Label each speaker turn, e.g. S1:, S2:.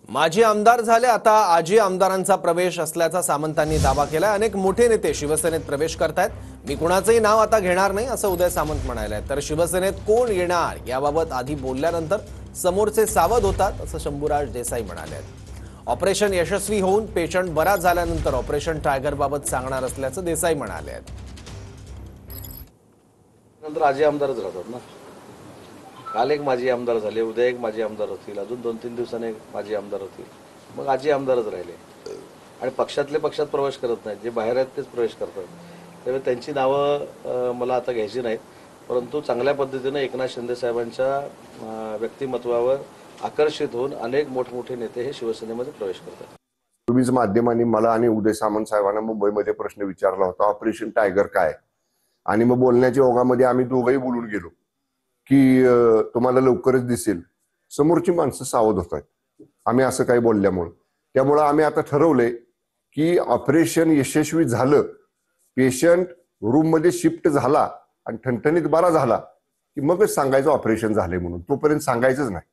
S1: माजी आमदार झाले, आता आजी आमदारांचा प्रवेश असल्याचा सामंतांनी दावा केलाय। अनेक मोठे नेते शिवसेनेत प्रवेश करतायत। मी कुणाचंही नाव आता घेणार नाही असं उदय सामंत म्हणाले। तर शिवसेनेत कोण येणार याबाबत आधी बोलल्यानंतर समोरचे सावध होतात असं शंभूराज देसाई म्हणाले। ऑपरेशन यशस्वी होऊन पेशंट बरा झाल्यानंतर ऑपरेशन टायगर बाबत सांगणार असल्याचं देसाई म्हणाले।
S2: नंतर आजी आमदारच राहतात ना। काल एक माजी आमदार झाले, उद्या एक माजी आमदार होतील, अजून 2-3 दिवसांनी एक माजी आमदार होतील, मग आजी आमदारच राहिले। आणि पक्षातले पक्षात प्रवेश करत नाहीत, जे बाहेर आहेत तेच प्रवेश करतात। त्यामुळे त्यांची नावं मला आता घ्यायची नाहीत, परंतु चांगल्या पद्धतीने एकनाथ शिंदे साहेबांच्या व्यक्तिमत्वावर आकर्षित होऊन अनेक मोठमोठे नेते हे शिवसेनेमध्ये प्रवेश करतात।
S3: तुम्हीच माध्यमांनी मला आणि उदय सामंत साहेबांना मुंबईमध्ये प्रश्न विचारला होता, ऑपरेशन टायगर काय? आणि मग बोलण्याच्या ओघामध्ये आम्ही दोघंही बोलून गेलो की तुम्हाला लवकरच दिसेल। समोरची माणसं सावध होतात आम्ही असं काही बोलल्यामुळे। त्यामुळे आम्ही आता ठरवलंय की ऑपरेशन यशस्वी झालं, पेशंट रूम मध्ये शिफ्ट झाला आणि ठणठणीत बरा झाला की मगच सांगायचं ऑपरेशन झाले म्हणून, तोपर्यंत सांगायचंच नाही।